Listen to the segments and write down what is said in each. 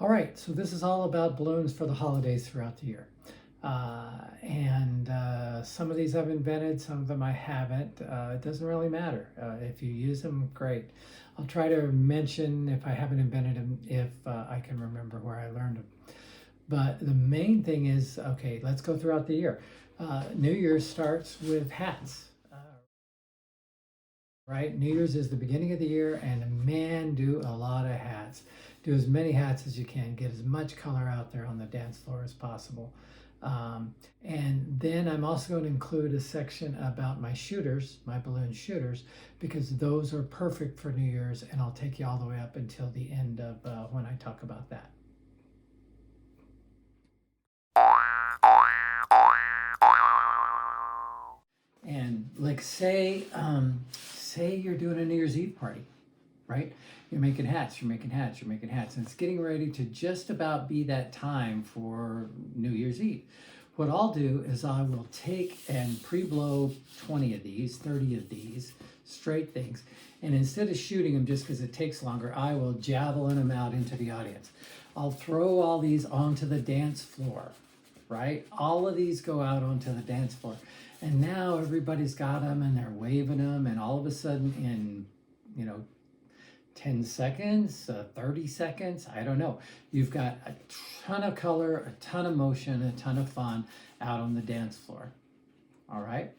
All right, so this is all about balloons for the holidays throughout the year. Some of these I've invented, some of them I haven't. It doesn't really matter. If you use them, great. I'll try to mention if I haven't invented them, if I can remember where I learned them. But the main thing is, okay, let's go throughout the year. New Year's starts with hats. Right? New Year's is the beginning of the year, and man, do a lot of hats. Do as many hats as you can. Get as much color out there on the dance floor as possible. And then I'm also going to include a section about my shooters, my balloon shooters, because those are perfect for New Year's, and I'll take you all the way up until the end of when I talk about that. And like say you're doing a New Year's Eve party, right? You're making hats, you're making hats, you're making hats, and it's getting ready to just about be that time for New Year's Eve. What I'll do is I will take and pre-blow 20 of these, 30 of these straight things, and instead of shooting them just because it takes longer, I will javelin them out into the audience. I'll throw all these onto the dance floor, right? All of these go out onto the dance floor. And now everybody's got them and they're waving them, and all of a sudden in, 10 seconds, 30 seconds, I don't know. You've got a ton of color, a ton of motion, a ton of fun out on the dance floor. All right?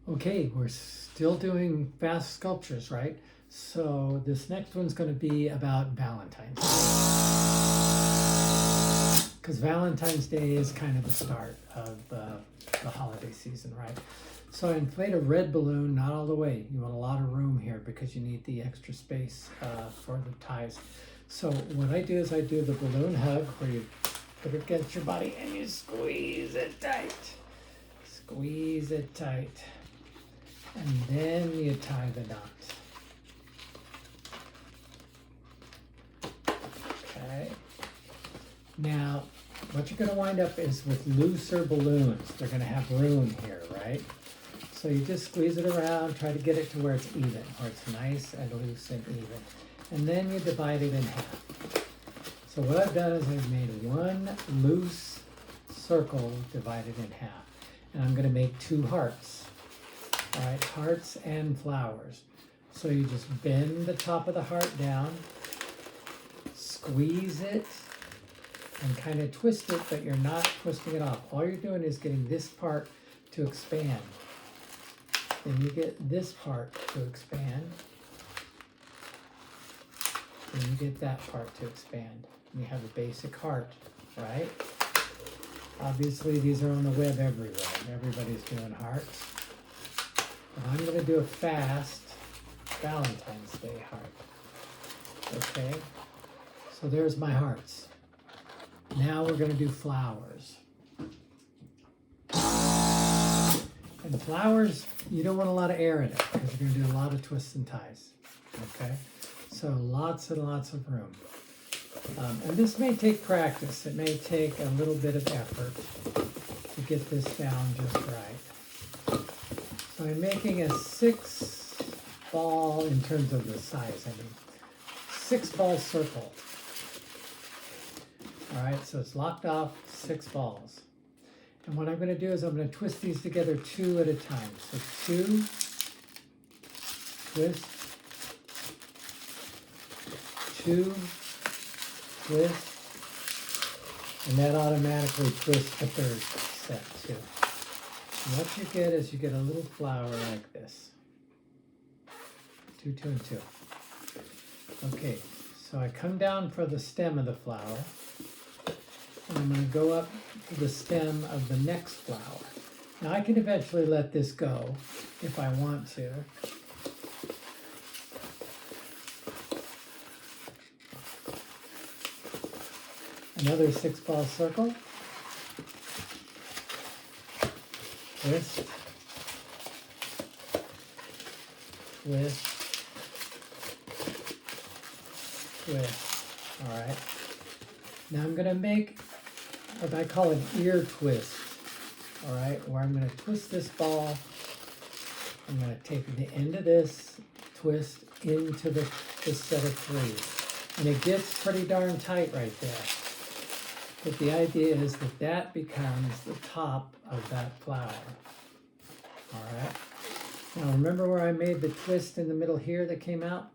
Okay, we're still doing fast sculptures, right? So this next one's going to be about Valentine's. Because Valentine's Day is kind of the start of the holiday season, right? So I inflate a red balloon, not all the way. You want a lot of room here because you need the extra space for the ties. So what I do is I do the balloon hug, where you put it against your body and you squeeze it tight. Squeeze it tight. And then you tie the knot. Okay. Now, what you're going to wind up is with looser balloons. They're going to have room here, right? So you just squeeze it around, try to get it to where it's even, where it's nice and loose and even. And then you divide it in half. So what I've done is I've made one loose circle divided in half. And I'm going to make two hearts. All right, hearts and flowers. So you just bend the top of the heart down, squeeze it, and kind of twist it, but you're not twisting it off. All you're doing is getting this part to expand. Then you get this part to expand. Then you get that part to expand. And you have a basic heart, right? Obviously, these are on the web everywhere. Everybody's doing hearts. But I'm going to do a fast Valentine's Day heart. Okay? So there's my hearts. Now we're going to do flowers. And flowers, you don't want a lot of air in it because you're going to do a lot of twists and ties. Okay? So lots and lots of room. And this may take practice. It may take a little bit of effort to get this down just right. So I'm making a 6-ball, in terms of the size, 6-ball circle. All right, so it's locked off 6 balls. And what I'm going to do is I'm going to twist these together 2 at a time. So 2, twist, 2, twist, and that automatically twists the third set too. And what you get is you get a little flower like this. 2, 2, and 2. Okay, so I come down for the stem of the flower. And I'm going to go up to the stem of the next flower. Now I can eventually let this go if I want to. Another 6-ball circle. Twist. Twist. Twist. All right. Now I'm going to make what I call an ear twist, all right, where I'm going to twist this ball I'm going to take the end of this, twist into this set of three. And it gets pretty darn tight right there. But the idea is that that becomes the top of that flower. All right. Now remember where I made the twist in the middle here that came out?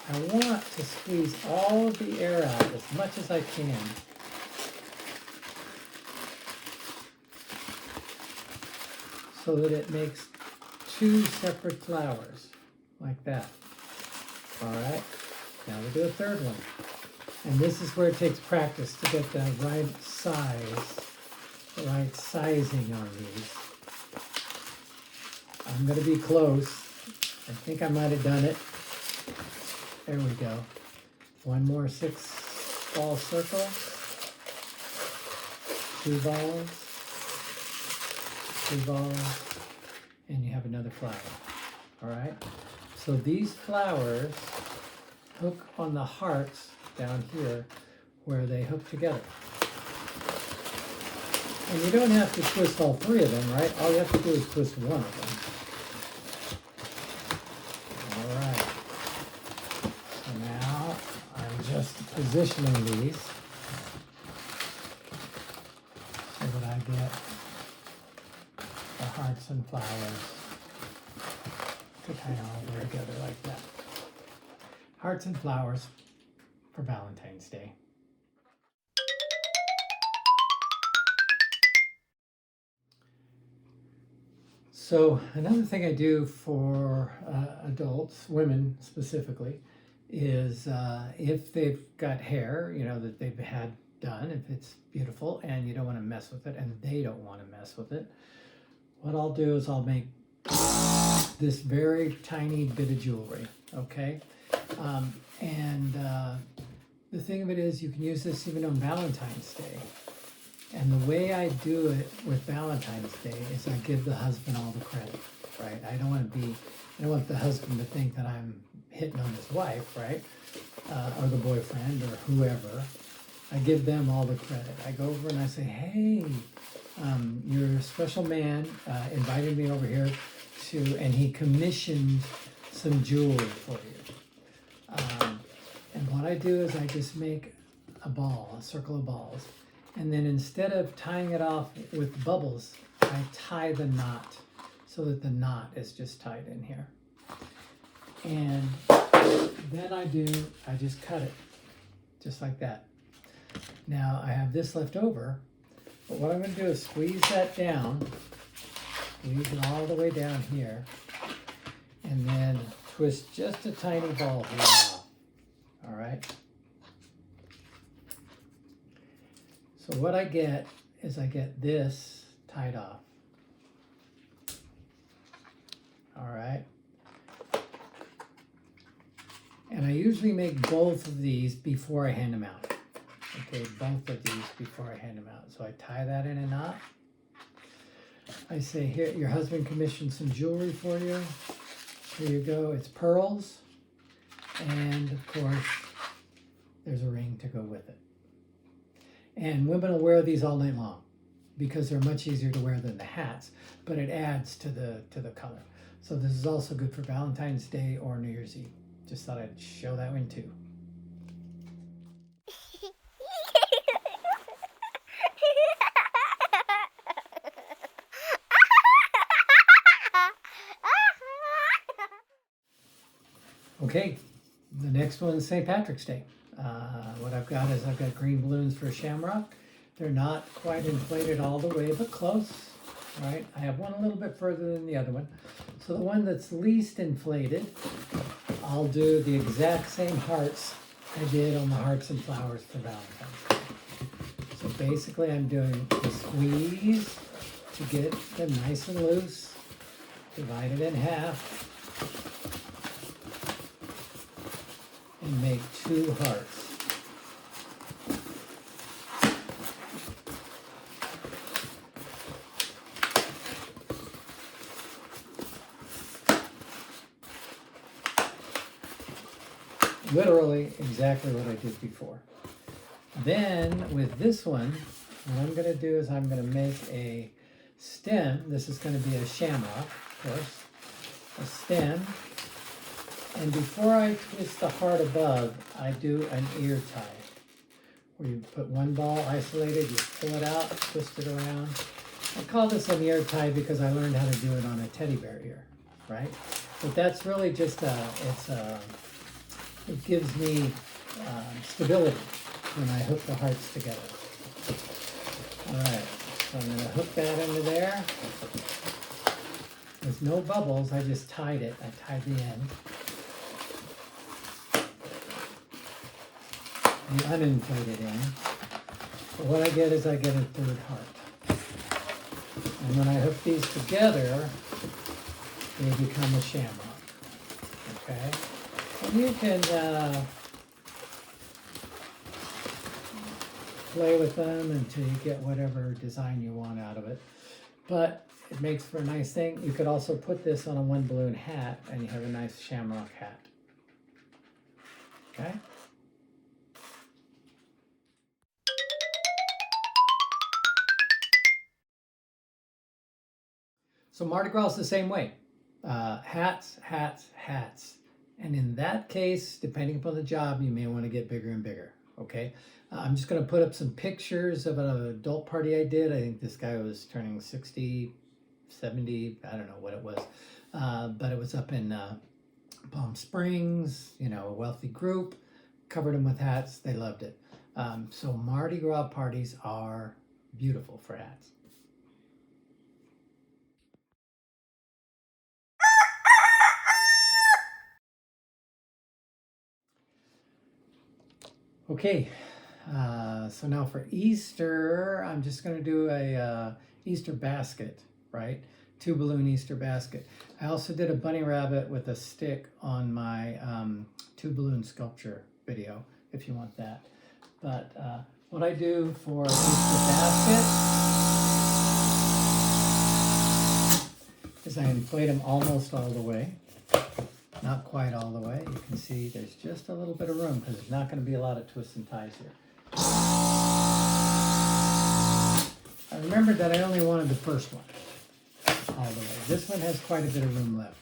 I want to squeeze all of the air out as much as I can. So that it makes two separate flowers, like that. All right, now we'll do a third one. And this is where it takes practice to get the right size, the right sizing on these. I'm gonna be close. I think I might have done it. There we go. One more 6-ball circle. 2 balls. 2 balls. And you have another flower. All right? So these flowers hook on the hearts down here where they hook together. And you don't have to twist all 3 of them, right? All you have to do is twist one of them. All right. So now I'm just positioning these so that I get the hearts and flowers to kind of all go together like that. Hearts and flowers for Valentine's Day. So another thing I do for adults, women specifically, is if they've got hair, you know, that they've had done, if it's beautiful and you don't want to mess with it and they don't want to mess with it, what I'll do is I'll make this very tiny bit of jewelry, okay? The thing of it is you can use this even on Valentine's Day. And the way I do it with Valentine's Day is I give the husband all the credit, right? I don't want the husband to think that I'm hitting on his wife, right? Or the boyfriend or whoever. I give them all the credit. I go over and I say, hey, your special man invited me over here and he commissioned some jewelry for you. And what I do is I just make a ball, a circle of balls. And then instead of tying it off with bubbles, I tie the knot so that the knot is just tied in here. And then I just cut it, just like that. Now I have this left over, but what I'm going to do is squeeze that down, squeeze it all the way down here, and then twist just a tiny ball here off. All right? So what I get is I get this tied off. All right. And I usually make both of these before I hand them out. Okay, both of these before I hand them out. So I tie that in a knot. I say, here, your husband commissioned some jewelry for you. Here you go. It's pearls. And of course, there's a ring to go with it. And women will wear these all night long because they're much easier to wear than the hats, but it adds to the color. So this is also good for Valentine's Day or New Year's Eve. Just thought I'd show that one too. Okay, the next one is St. Patrick's Day. What I've got is I've got green balloons for Shamrock. They're not quite inflated all the way, but close, right? I have one a little bit further than the other one. So the one that's least inflated, I'll do the exact same hearts I did on the hearts and flowers for Valentine's Day. So basically I'm doing the squeeze to get them nice and loose, divide it in half, and make 2 hearts. Literally exactly what I did before. Then with this one, what I'm going to do is I'm going to make a stem. This is going to be a shamrock, of course. a stem. And before I twist the heart above, I do an ear tie, where you put one ball isolated, you pull it out, twist it around. I call this an ear tie because I learned how to do it on a teddy bear ear, right? But that's really just it gives me stability when I hook the hearts together. All right, so I'm going to hook that into there. There's no bubbles, I just tied it. I tied the end. The uninflated end. But what I get is I get a third heart. And when I hook these together, they become a shamrock. Okay? And you can play with them until you get whatever design you want out of it. But it makes for a nice thing. You could also put this on a one balloon hat and you have a nice shamrock hat. Okay? So Mardi Gras is the same way. Hats, hats, hats. And in that case, depending upon the job, you may want to get bigger and bigger, okay? I'm just going to put up some pictures of an adult party I did. I think this guy was turning 60, 70, I don't know what it was. But it was up in Palm Springs, you know, a wealthy group. Covered them with hats. They loved it. So Mardi Gras parties are beautiful for hats. Okay, so now for Easter, I'm just going to do a Easter basket, right? 2 balloon Easter basket. I also did a bunny rabbit with a stick on my 2 balloon sculpture video, if you want that. But what I do for Easter basket is I inflate them almost all the way. Not quite all the way. You can see there's just a little bit of room because there's not going to be a lot of twists and ties here. I remembered that I only wanted the first one all the way. This one has quite a bit of room left,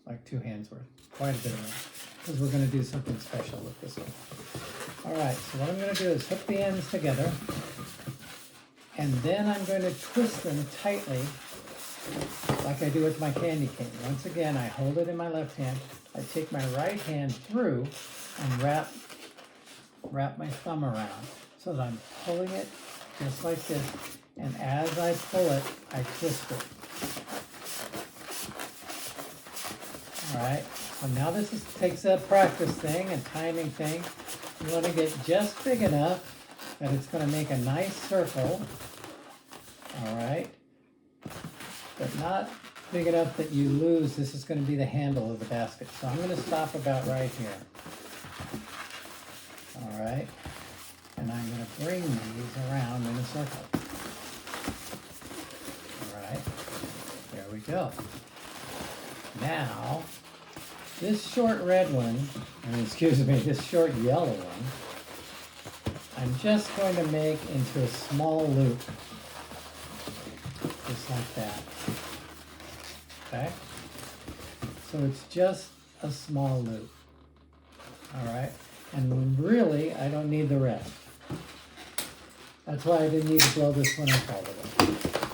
like 2 hands worth. Quite a bit of room because we're going to do something special with this one. All right, so what I'm going to do is hook the ends together and then I'm going to twist them tightly like I do with my candy cane. Once again, I hold it in my left hand. I take my right hand through and wrap my thumb around so that I'm pulling it just like this. And as I pull it, I twist it. All right. So now this takes a practice thing, a timing thing. You want to get just big enough that it's going to make a nice circle. All right. But not big enough that you lose. This is going to be the handle of the basket. So I'm going to stop about right here. All right. And I'm going to bring these around in a circle. All right. There we go. Now, this short red one, this short yellow one, I'm just going to make into a small loop. Just like that. Okay? So it's just a small loop. Alright? And really, I don't need the rest. That's why I didn't need to blow this one up all the way.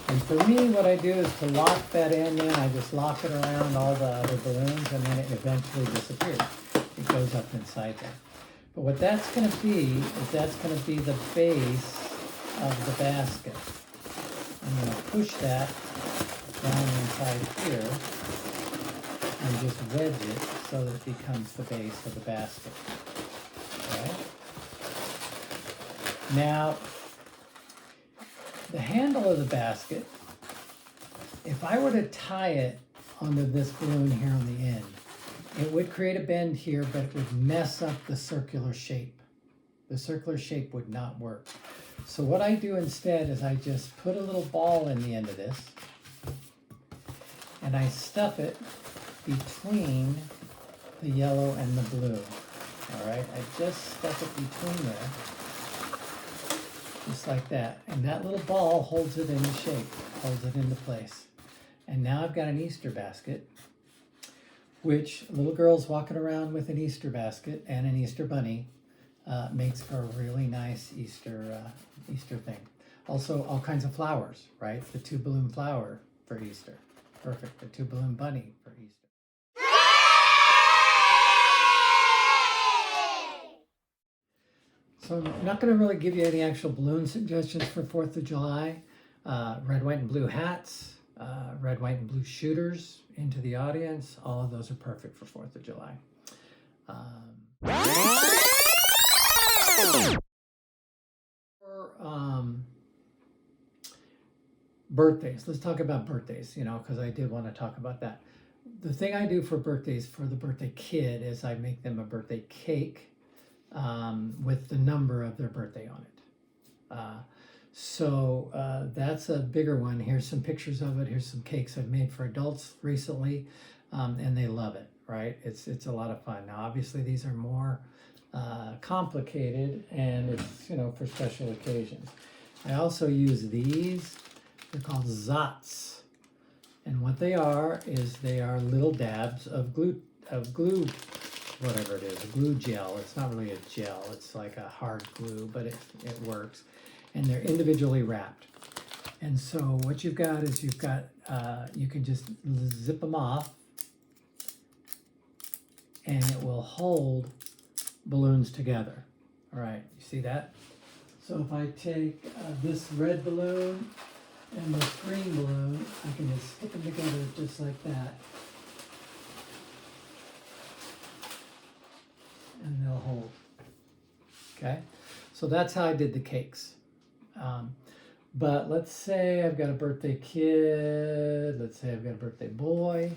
And for me, what I do is to lock that end in. I just lock it around all the other balloons and then it eventually disappears. It goes up inside there. But what that's going to be is that's going to be the base of the basket. I'm going to push that down inside here and just wedge it so that it becomes the base of the basket. Okay? Now, the handle of the basket, if I were to tie it onto this balloon here on the end, it would create a bend here, but it would mess up the circular shape. The circular shape would not work. So what I do instead is I just put a little ball in the end of this and I stuff it between the yellow and the blue. All right, I just stuff it between there, just like that. And that little ball holds it in shape, holds it into place. And now I've got an Easter basket which little girls walking around with an Easter basket and an Easter bunny makes for a really nice Easter thing. Also, all kinds of flowers, right? The 2 balloon flower for Easter. Perfect. The 2 balloon bunny for Easter. So I'm not going to really give you any actual balloon suggestions for 4th of July. Red, white, and blue hats, red, white, and blue shooters into the audience. All of those are perfect for 4th of July. Birthdays. Let's talk about birthdays, because I did want to talk about that. The thing I do for birthdays for the birthday kid is I make them a birthday cake with the number of their birthday on it. So that's a bigger one. Here's some pictures of it. Here's some cakes I've made for adults recently, and they love it, right? It's a lot of fun. Now, obviously, these are more complicated, and it's, for special occasions. I also use these. They're called Zots. And what they are is they are little dabs of glue, whatever it is, a glue gel. It's not really a gel. It's like a hard glue, but it works. And they're individually wrapped. And so what you've got is you can just zip them off, and it will hold balloons together. All right, you see that? So if I take this red balloon and this green balloon, I can just stick them together just like that. And they'll hold. Okay, so that's how I did the cakes. But let's say I've got a birthday kid. Let's say I've got a birthday boy.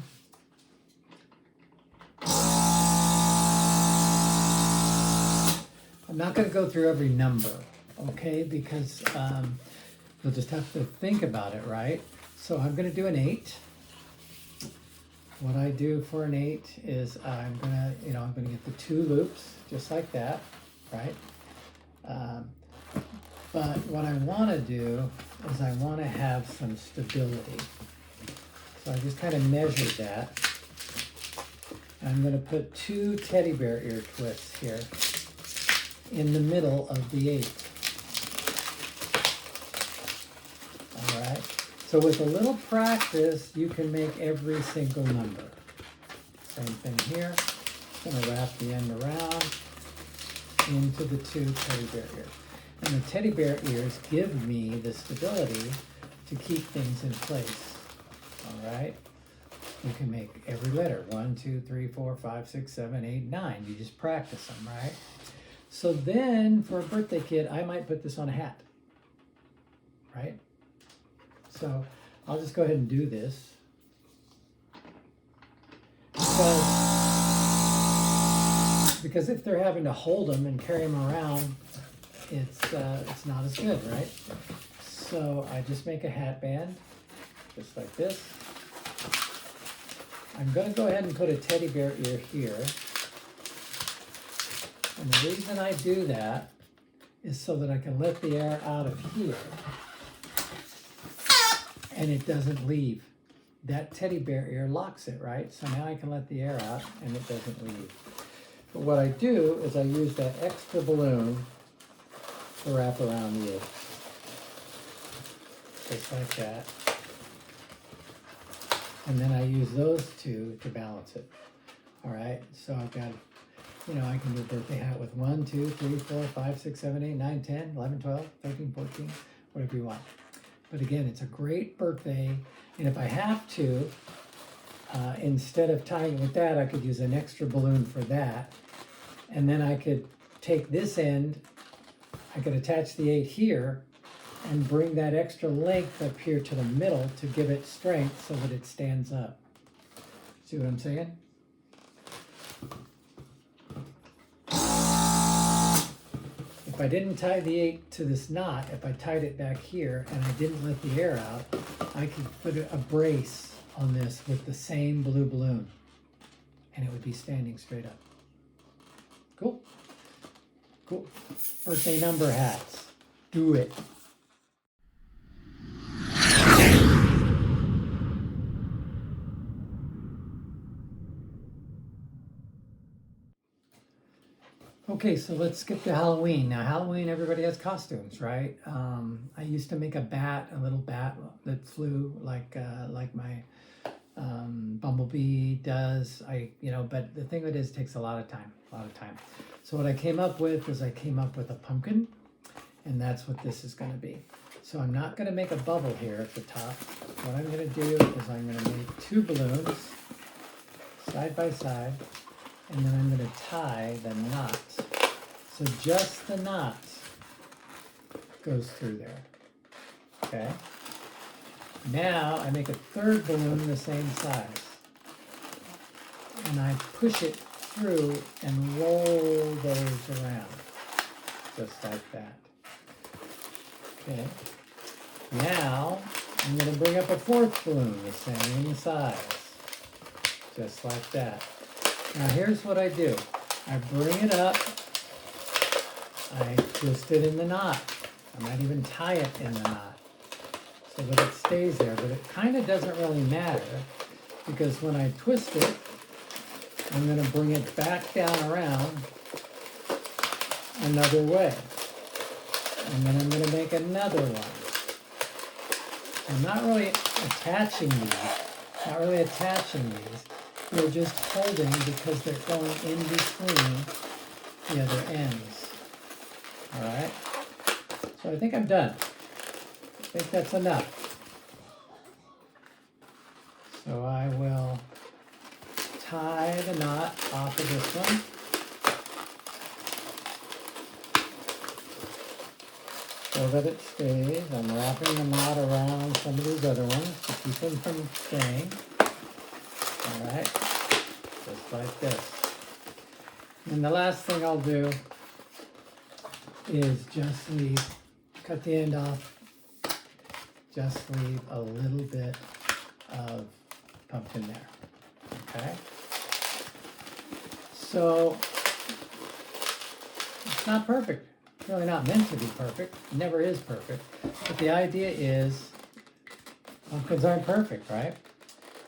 I'm not going to go through every number, okay? Because you'll just have to think about it, right? So I'm going to do an 8. What I do for an 8 is I'm going to get the 2 loops just like that, right? But what I want to do is I want to have some stability. So I just kind of measured that. I'm going to put 2 teddy bear ear twists here in the middle of the 8. All right. So with a little practice, you can make every single number. Same thing here. I'm going to wrap the end around into the 2 teddy bear ears. And the teddy bear ears give me the stability to keep things in place. All right. You can make every letter. 1, 2, 3, 4, 5, 6, 7, 8, 9. You just practice them, right? So then for a birthday kid, I might put this on a hat, right? So I'll just go ahead and do this. Because if they're having to hold them and carry them around, it's not as good, right? So I just make a hat band, just like this. I'm going to go ahead and put a teddy bear ear here. And the reason I do that is so that I can let the air out of here and it doesn't leave. That teddy bear ear locks it, right? So now I can let the air out and it doesn't leave. But what I do is I use that extra balloon to wrap around the edge. Just like that. And then I use those 2 to balance it. All right, so I've got, I can do a birthday hat with 1, 2, 3, 4, 5, 6, 7, 8, 9, 10, 11, 12, 13, 14, whatever you want. But again, it's a great birthday. And if I have to, instead of tying it with that, I could use an extra balloon for that. And then I could take this end, I could attach the 8 here and bring that extra length up here to the middle to give it strength so that it stands up. See what I'm saying? If I didn't tie the 8 to this knot, if I tied it back here and I didn't let the air out, I could put a brace on this with the same blue balloon and it would be standing straight up. Cool? Cool. Birthday number hats. Do it. Okay, so let's skip to Halloween. Now, Halloween, everybody has costumes, right? I used to make a little bat that flew like my bumblebee does. But the thing of it is, it takes a lot of time. So what I came up with is a pumpkin, and that's what this is going to be. So I'm not going to make a bubble here at the top. What I'm going to do is I'm going to make 2 balloons side by side, and then I'm going to tie the knot. So just the knot goes through there. Okay. Now I make a 3rd balloon the same size, and I push it through and roll those around, just like that. Okay. Now I'm going to bring up a 4th balloon the same size, just like that. Now here's what I do. I bring it up, I twist it in the knot. I might even tie it in the knot so that it stays there, but it kind of doesn't really matter because when I twist it, I'm going to bring it back down around another way. And then I'm going to make another one. I'm not really attaching these. They're just holding because they're going in between the other ends. All right? So I think I'm done. I think that's enough. So I will tie the knot off of this one. So that it stays. I'm wrapping the knot around some of these other ones to keep them from staying. All right, just like this. And the last thing I'll do is just cut the end off, just leave a little bit of pumpkin there, okay? So, it's not perfect. It's really not meant to be perfect. It never is perfect. But the idea is, pumpkins aren't perfect, right?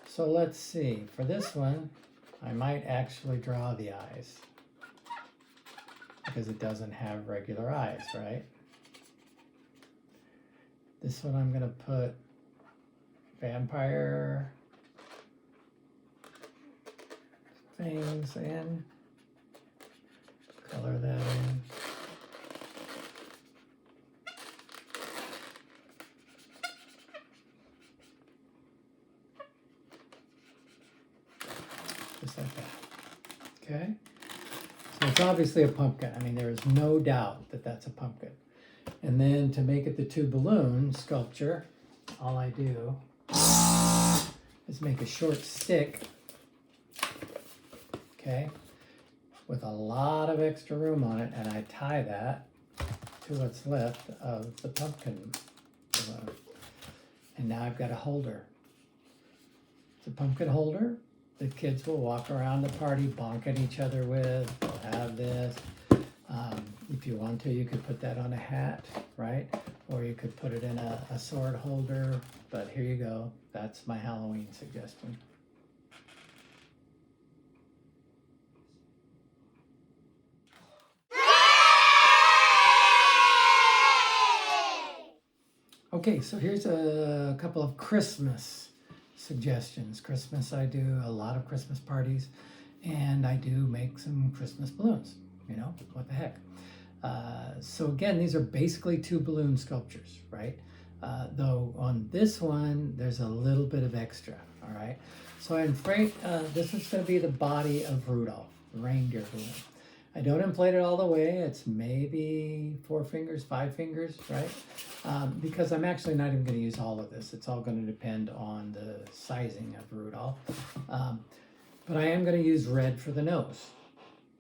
So let's see. For this one, I might actually draw the eyes because it doesn't have regular eyes, right? This one I'm going to put vampire things in. Color that in. Just like that. Okay? So it's obviously a pumpkin. I mean, there is no doubt that that's a pumpkin. And then to make it the 2 balloon sculpture, all I do is make a short stick, okay, with a lot of extra room on it, and I tie that to what's left of the pumpkin balloon. And now I've got a holder. It's a pumpkin holder that kids will walk around the party bonking each other with. They'll have this. If you want to, you could put that on a hat, right? Or you could put it in a sword holder. But here you go. That's my Halloween suggestion. Okay, so here's a couple of Christmas suggestions. Christmas, I do a lot of Christmas parties, and I do make some Christmas balloons. You know, what the heck? So again, these are basically 2 balloon sculptures, right? Though on this one, there's a little bit of extra, all right? So I'm afraid this is going to be the body of Rudolph, the reindeer balloon. I don't inflate it all the way. It's maybe 4 fingers, 5 fingers, right? Because I'm actually not even going to use all of this. It's all going to depend on the sizing of Rudolph. But I am going to use red for the nose,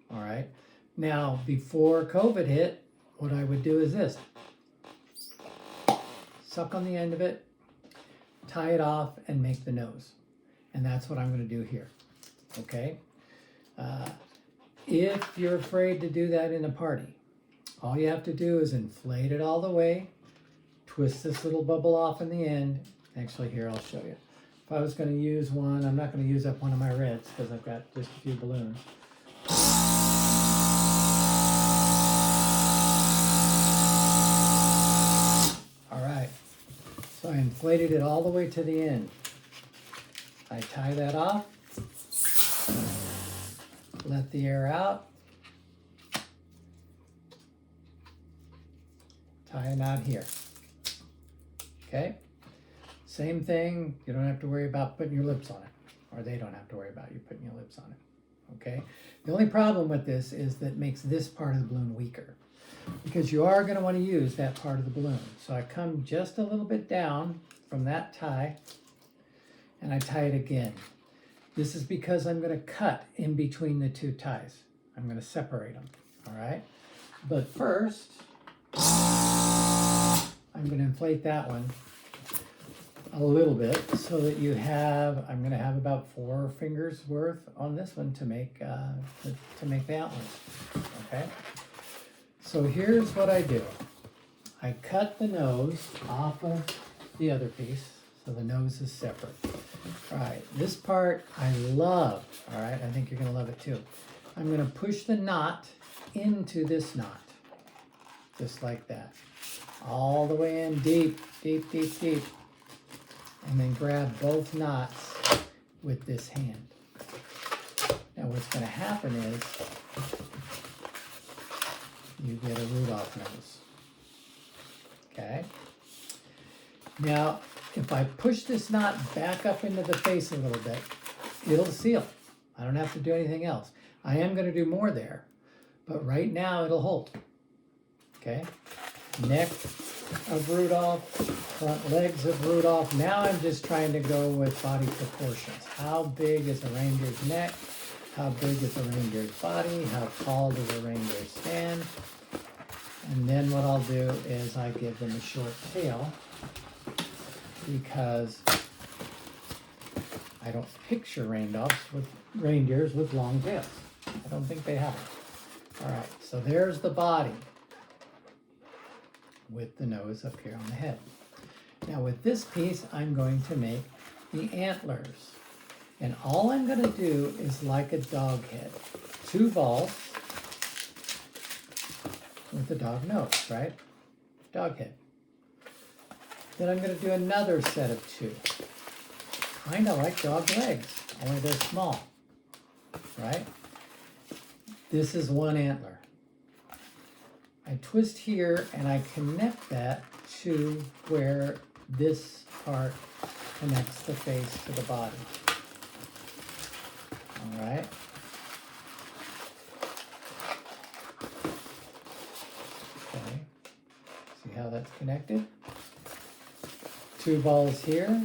all right? Now, before COVID hit, what I would do is this. Suck on the end of it, tie it off, and make the nose. And that's what I'm going to do here, okay? If you're afraid to do that in a party, all you have to do is inflate it all the way, twist this little bubble off in the end. Actually, here, I'll show you. If I was going to use one, I'm not going to use up one of my reds because I've got just a few balloons. I inflated it all the way to the end. I tie that off, let the air out, tie a knot here. Okay? Same thing, you don't have to worry about putting your lips on it, or they don't have to worry about you putting your lips on it. Okay? The only problem with this is that it makes this part of the balloon weaker, because you are going to want to use that part of the balloon. So I come just a little bit down from that tie, and I tie it again. This is because I'm going to cut in between the two ties. I'm going to separate them, all right? But first, I'm going to inflate that one a little bit so that you have, I'm going to have about 4 fingers worth on this one to make the antlers, okay? So here's what I do. I cut the nose off of the other piece, so the nose is separate. All right, this part I love, all right? I think you're gonna love it too. I'm gonna push the knot into this knot, just like that. All the way in deep, deep, deep, deep. And then grab both knots with this hand. Now what's gonna happen is, you get a Rudolph nose, okay? Now, if I push this knot back up into the face a little bit, it'll seal. I don't have to do anything else. I am going to do more there, but right now it'll hold, okay? Neck of Rudolph, front legs of Rudolph. Now I'm just trying to go with body proportions. How big is a reindeer's neck? How big is a reindeer's body? How tall does a reindeer stand? And then what I'll do is I give them a short tail, because I don't picture reindeers with long tails. I don't think they have it. All right, so there's the body with the nose up here on the head. Now with this piece, I'm going to make the antlers. And all I'm going to do is like a dog head. 2 balls with the dog nose, right? Dog head. Then I'm going to do another set of 2. Kind of like dog legs, only they're small, right? This is 1 antler. I twist here and I connect that to where this part connects the face to the body. All right. Okay. See how that's connected? 2 balls here,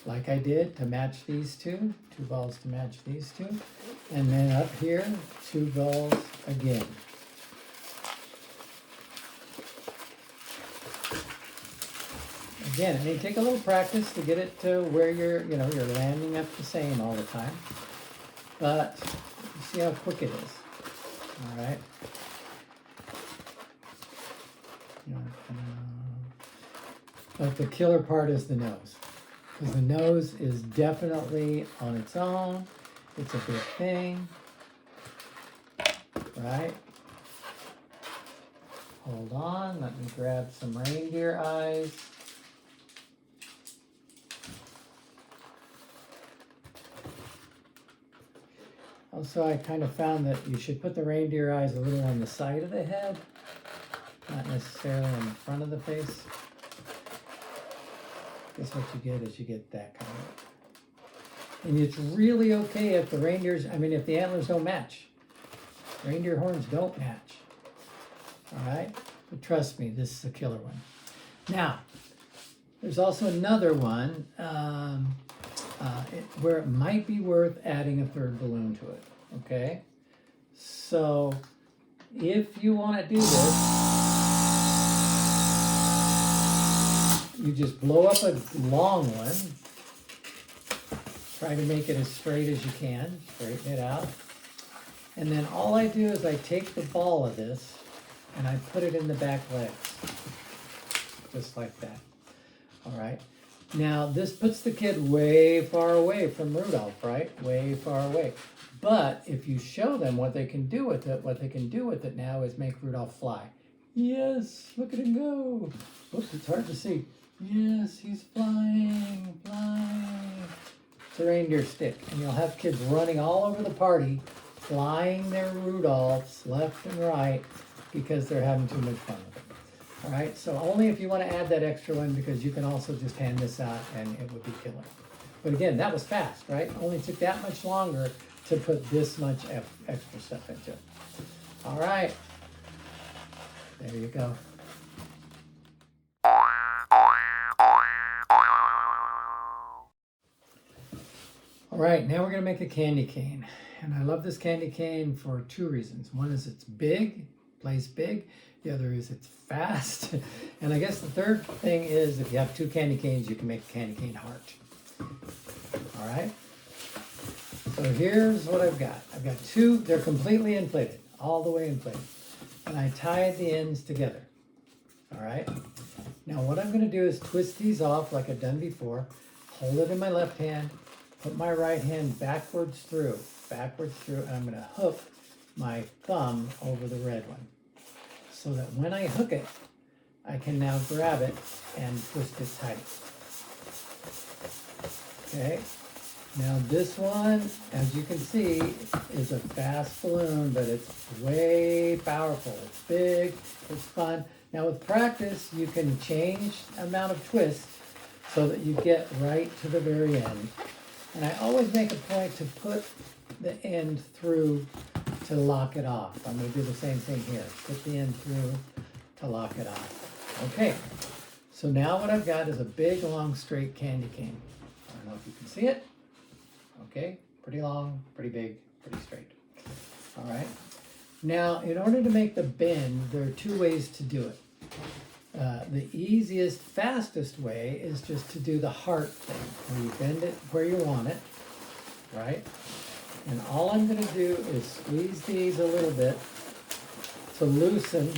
like I did to match these 2. 2 balls to match these 2. And then up here, 2 balls again. Again, it may take a little practice to get it to where you're landing up the same all the time. But you see how quick it is. All right. But the killer part is the nose. Because the nose is definitely on its own. It's a big thing. Right? Hold on, let me grab some reindeer eyes. Also, I kind of found that you should put the reindeer eyes a little on the side of the head, not necessarily in the front of the face. Guess what you get is you get that kind of look. And it's really okay if the if the antlers don't match. Reindeer horns don't match. All right? But trust me, this is a killer one. Now, there's also another one where it might be worth adding a 3rd balloon to it. Okay? So, if you want to do this, you just blow up a long one. Try to make it as straight as you can. Straighten it out. And then all I do is I take the ball of this and I put it in the back legs. Just like that. All right. Now, this puts the kid way far away from Rudolph, right? Way far away. But if you show them what they can do with it, now is make Rudolph fly. Yes, look at him go. Oops, it's hard to see. Yes, he's flying, flying. It's a reindeer stick, and you'll have kids running all over the party, flying their Rudolphs left and right because they're having too much fun with it. All right, so only if you want to add that extra one, because you can also just hand this out and it would be killer. But again, that was fast, right? Only took that much longer to put this much extra stuff into it. All right, there you go. All right, now we're gonna make a candy cane. And I love this candy cane for two reasons. One is it's big, plays big. The other is it's fast. And I guess the third thing is if you have two candy canes, you can make a candy cane heart. All right, so here's what I've got. I've got two, they're completely inflated, all the way inflated. And I tied the ends together. All right, now what I'm gonna do is twist these off like I've done before, hold it in my left hand, put my right hand backwards through, and I'm gonna hook my thumb over the red one, so that when I hook it, I can now grab it and twist it tight. Okay, now this one, as you can see, is a fast balloon, but it's way powerful. It's big, it's fun. Now with practice, you can change the amount of twist so that you get right to the very end. And I always make a point to put the end through to lock it off. I'm going to do the same thing here. Put the end through to lock it off. Okay, so now what I've got is a big, long, straight candy cane. I don't know if you can see it. Okay, pretty long, pretty big, pretty straight. All right. Now, in order to make the bend, there are two ways to do it. The easiest, fastest way is just to do the heart thing, where you bend it where you want it, right? And all I'm going to do is squeeze these a little bit to loosen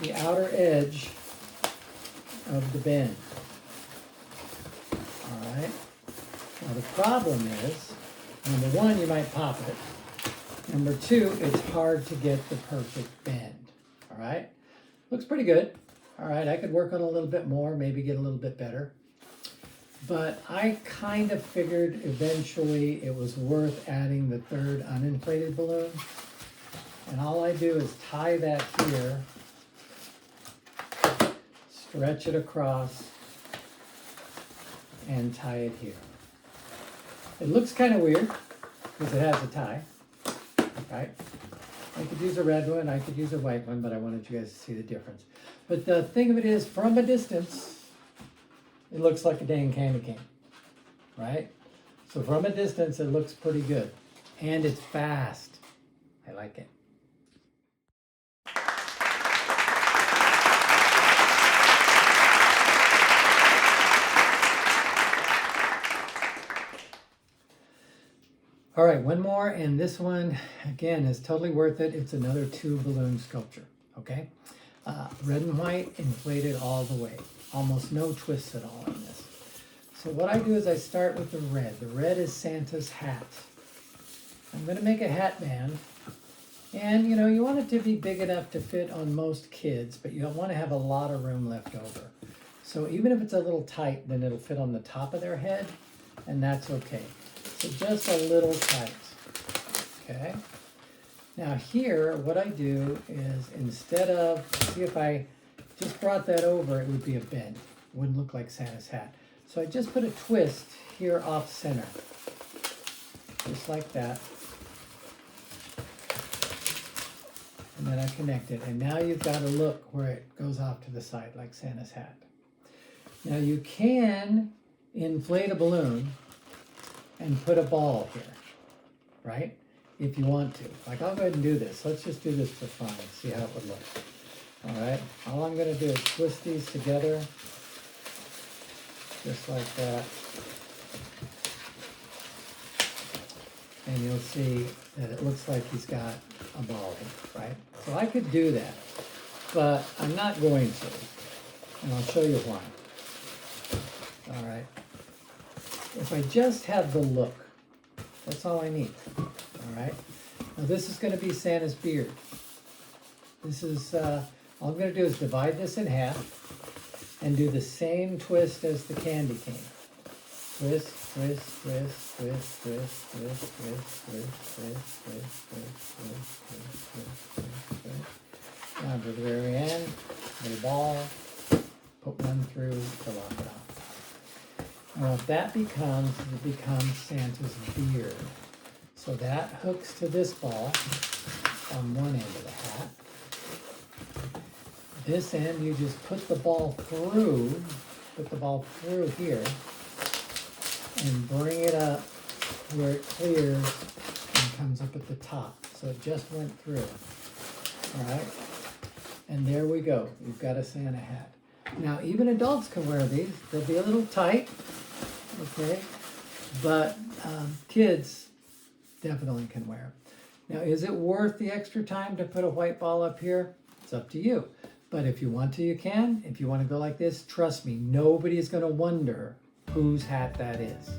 the outer edge of the bend. All right? Now the problem is, number one, you might pop it. Number two, it's hard to get the perfect bend. All right? Looks pretty good. All right, I could work on a little bit more, maybe get a little bit better. But I kind of figured eventually it was worth adding the third uninflated balloon. And all I do is tie that here, stretch it across, and tie it here. It looks kind of weird because it has a tie, right? I could use a red one, I could use a white one, but I wanted you guys to see the difference. But the thing of it is, from a distance, it looks like a dang candy cane, right? So from a distance, it looks pretty good. And it's fast. I like it. All right, one more, and this one, again, is totally worth it. It's another two balloon sculpture, okay? Red and white, inflated all the way. Almost no twists at all in this. So what I do is I start with the red. The red is Santa's hat. I'm gonna make a hat band. And you know, you want it to be big enough to fit on most kids, but you don't want to have a lot of room left over. So even if it's a little tight, then it'll fit on the top of their head, and that's okay. So just a little tight, okay? Now here, what I do is instead of, see if I just brought that over, it would be a bend. It wouldn't look like Santa's hat. So I just put a twist here off center, just like that. And then I connect it, and now you've got a look where it goes off to the side like Santa's hat. Now you can inflate a balloon and put a ball here, right? If you want to. Like, I'll go ahead and do this. Let's just do this for fun and see how it would look. All right, all I'm gonna do is twist these together, just like that. And you'll see that it looks like he's got a ball here, right? So I could do that, but I'm not going to. And I'll show you why. All right. If I just have the look, that's all I need. All right. Now this is going to be Santa's beard. This is, all I'm gonna do is divide this in half and do the same twist as the candy cane. Twist, twist, twist, twist, twist, twist, twist, twist, twist, twist, twist, twist, twist, twist, twist. Down to the very end, little ball, put one through to lock it off. Now what that becomes, it becomes Santa's beard. So that hooks to this ball on one end of the hat. This end, you just put the ball through here and bring it up where it clears and comes up at the top. So it just went through. All right. And there we go. You've got a Santa hat. Now, even adults can wear these. They'll be a little tight, okay? But kids definitely can wear them. Now, is it worth the extra time to put a white ball up here? It's up to you. But if you want to, you can. If you want to go like this, trust me, nobody is going to wonder whose hat that is.